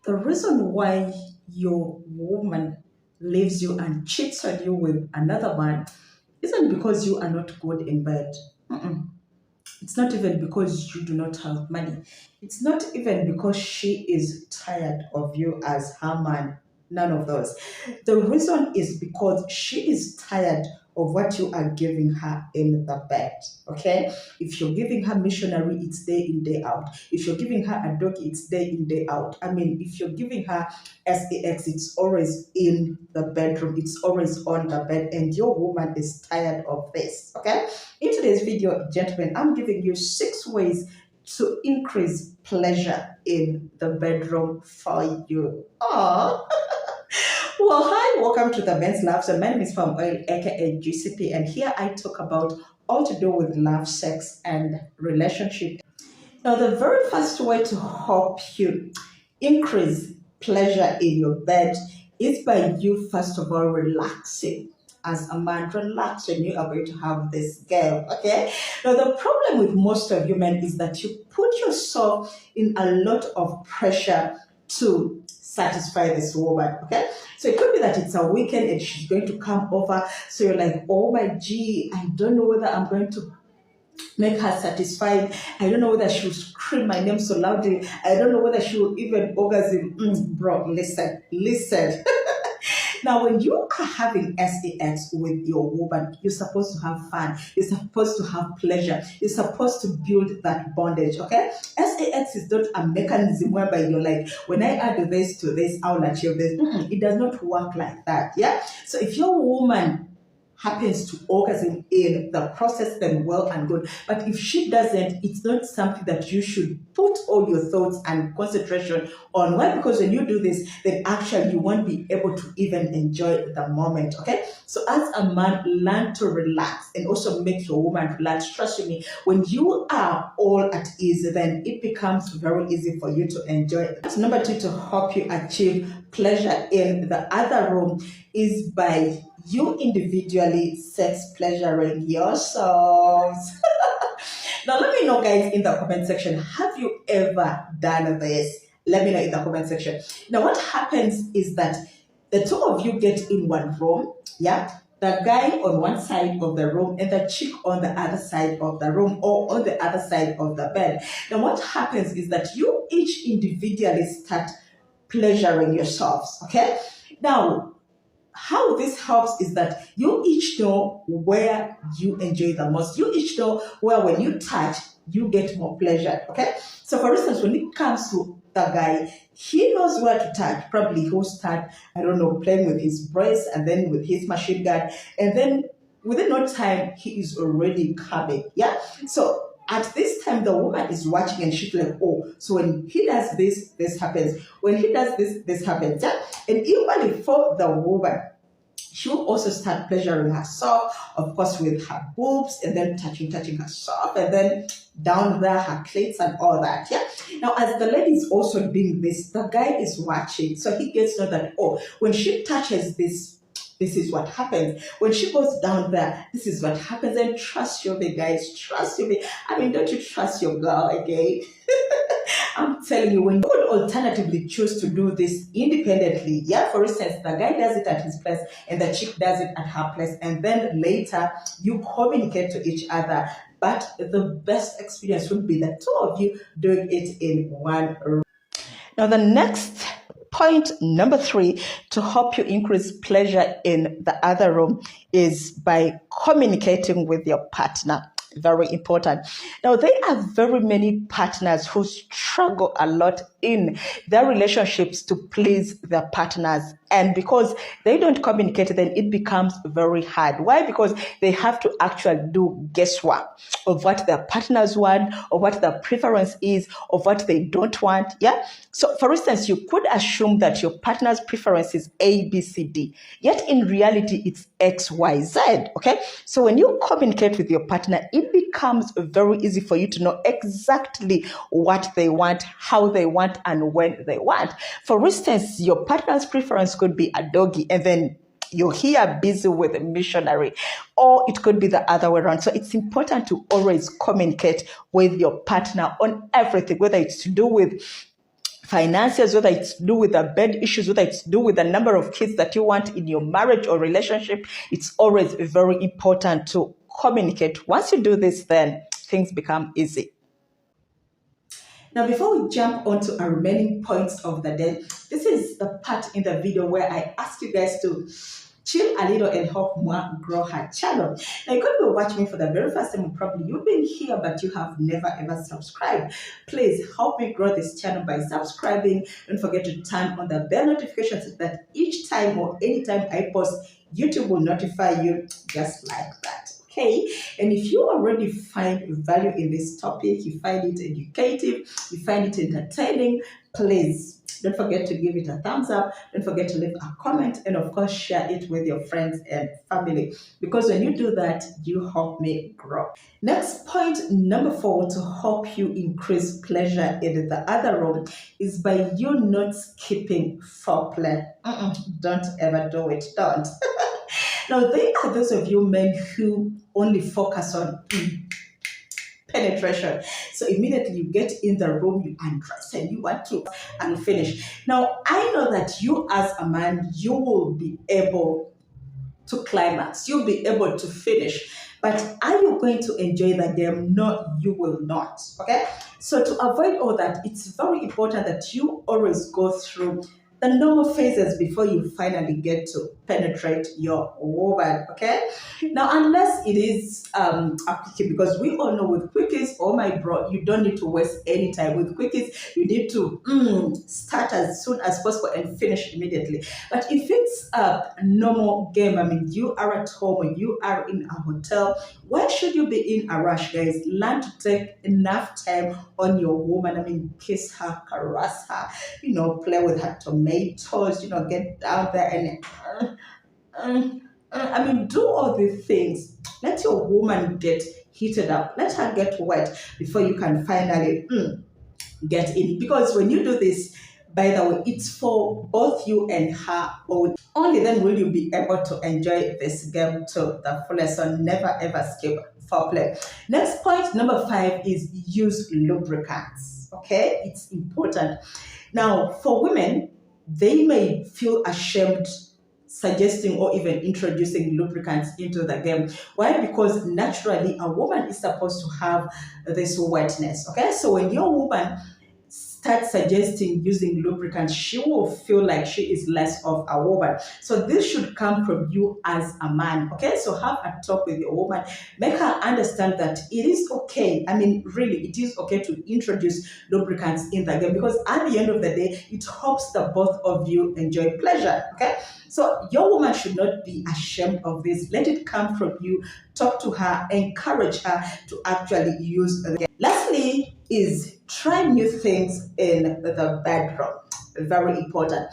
The reason why your woman leaves you and cheats on you with another man isn't because you are not good in bed. Mm-mm. It's not even because you do not have money. It's not even because she is tired of you as her man. None of those. The reason is because she is tired of what you are giving her in the bed. Okay? If you're giving her missionary, it's day in, day out. If you're giving her a dog, it's day in, day out. I mean, if you're giving her sex, it's always in the bedroom, it's always on the bed, and your woman is tired of this. Okay? In today's video, gentlemen, I'm giving you 6 ways to increase pleasure in the bedroom for you. Aww. Well, hi, welcome to the Men's Love. So my name is Palm Oil, aka GCP, and here I talk about all to do with love, sex, and relationship. Now, the very first way to help you increase pleasure in your bed is by you, first of all, relaxing. As a man, relax when you are going to have this girl, okay? Now, the problem with most of you men is that you put yourself in a lot of pressure to satisfy this woman, okay? So it could be that it's a weekend and she's going to come over. So you're like, oh my G, I don't know whether I'm going to make her satisfied. I don't know whether she will scream my name so loudly. I don't know whether she will even orgasm. Bro, listen. Now, when you are having sex with your woman, you're supposed to have fun. You're supposed to have pleasure. You're supposed to build that bondage, okay? Sex is not a mechanism whereby you're like, when I add this to this, I'll achieve this. It does not work like that, yeah? So if your woman happens to orgasm in the process, then well and good. But if she doesn't, it's not something that you should put all your thoughts and concentration on. Why? Because when you do this, then actually you won't be able to even enjoy the moment, okay? So as a man, learn to relax and also make your woman relax. Trust me, when you are all at ease, then it becomes very easy for you to enjoy it. Number 2, to help you achieve pleasure in the other room is by you individually sex pleasuring yourselves. Now, let me know, guys, in the comment section, have you ever done this? Let me know in the comment section. Now, what happens is that the two of you get in one room, yeah? The guy on one side of the room and the chick on the other side of the room or on the other side of the bed. Now, what happens is that you each individually start pleasuring yourselves, okay? Now, how this helps is that you each know where you enjoy the most. You each know where when you touch, you get more pleasure, okay? So for instance, when it comes to the guy, he knows where to touch. Probably he'll start, I don't know, playing with his breast and then with his machine gun. And then within no time, he is already coming, yeah? So at this time, the woman is watching and she's like, oh, so when he does this, this happens. When he does this, this happens. Yeah? And even for the woman, she'll also start pleasuring herself, of course, with her boobs, and then touching herself, and then down there, her cleats and all that. Yeah. Now, as the lady is also doing this, the guy is watching. So he gets to know that, oh, when she touches this, this is what happens. When she goes down there, this is what happens. And trust you me, guys. Trust you me. I mean, don't you trust your girl again? I'm telling you, when you could alternatively choose to do this independently, yeah, for instance, the guy does it at his place and the chick does it at her place, and then later you communicate to each other. But the best experience would be the two of you doing it in one room. Now, the next point, number 3, to help you increase pleasure in the other room is by communicating with your partner. Very important. Now, there are very many partners who struggle a lot in their relationships to please their partners. And because they don't communicate, then it becomes very hard. Why? Because they have to actually do guesswork of what their partners want, or what their preference is, of what they don't want. Yeah. So, for instance, you could assume that your partner's preference is A, B, C, D. Yet in reality, it's X, Y, Z. Okay. So when you communicate with your partner, it becomes very easy for you to know exactly what they want, how they want, and when they want. For instance, your partner's preference could be a doggy, and then you're here busy with a missionary, or it could be the other way around. So it's important to always communicate with your partner on everything, whether it's to do with finances, whether it's to do with the bed issues, whether it's to do with the number of kids that you want in your marriage or relationship, it's always very important to communicate. Once you do this, then things become easy. Now, before we jump on to our remaining points of the day, this is the part in the video where I ask you guys to chill a little and help Mwa grow her channel. Now, you could be watching me for the very first time, probably you've been here, but you have never ever subscribed. Please help me grow this channel by subscribing. Don't forget to turn on the bell notifications so that each time or anytime I post, YouTube will notify you just like that. Okay, and if you already find value in this topic, you find it educative, you find it entertaining, please don't forget to give it a thumbs up. Don't forget to leave a comment, and of course share it with your friends and family, because when you do that, you help me grow. Next point, number 4, to help you increase pleasure in the other room is by you not skipping foreplay. Don't ever do it. Don't. Now, there are those of you men who only focus on penetration. So immediately you get in the room, you undress and you want to and finish. Now, I know that you as a man, you will be able to climax. You'll be able to finish. But are you going to enjoy the game? No, you will not. Okay? So to avoid all that, it's very important that you always go through the normal phases before you finally get to penetrate your woman. Okay? Now, unless it is a quickie, because we all know with quickies, oh my bro, you don't need to waste any time. With quickies, you need to start as soon as possible and finish immediately. But if it's a normal game, I mean, you are at home, you are in a hotel, why should you be in a rush, guys? Learn to take enough time on your woman. I mean, kiss her, caress her, play with her tomatoes, get down there and I mean, do all these things. Let your woman get heated up. Let her get wet before you can finally get in. Because when you do this, by the way, it's for both you and her own. Only then will you be able to enjoy this game to the fullest. So never ever skip foreplay. Next point, number 5, is use lubricants. Okay, it's important. Now, for women, they may feel ashamed suggesting or even introducing lubricants into the game. Why? Because naturally a woman is supposed to have this wetness. Okay, so when your woman starts suggesting using lubricants, she will feel like she is less of a woman. So this should come from you as a man. Okay, so have a talk with your woman, make her understand that it is okay. I mean, really, it is okay to introduce lubricants in the game, because at the end of the day, it helps the both of you enjoy pleasure. Okay, so your woman should not be ashamed of this. Let it come from you. Talk to her, encourage her to actually use the game. Lastly is try new things in the bedroom. Very important.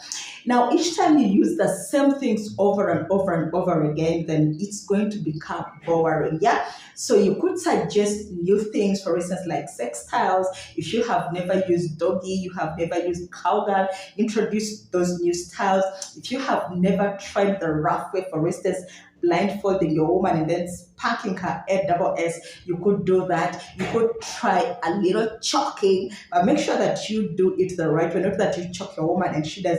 Now, each time you use the same things over and over and over again, then it's going to become boring. Yeah. So you could suggest new things, for instance, like sex styles. If you have never used doggy, you have never used cowgirl, introduce those new styles. If you have never tried the rough way, for instance, blindfolding your woman and then spanking her ASS, you could do that. You could try a little choking, but make sure that you do it the right way. Not that you choke your woman and she does.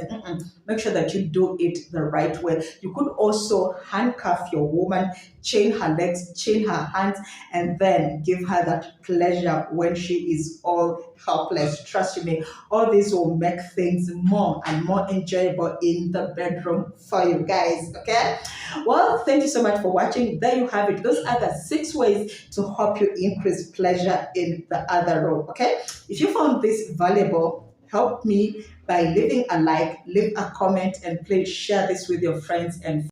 Make sure that you do it the right way. You could also handcuff your woman, chain her legs, chain her hands, and then give her that pleasure when she is all helpless. Trust me, all this will make things more and more enjoyable in the bedroom for you guys. Okay, well, thank you so much for watching. There you have it. Those are the 6 ways to help you increase pleasure in the other room. Okay, if you found this valuable, help me by leaving a like, leave a comment, and please share this with your friends and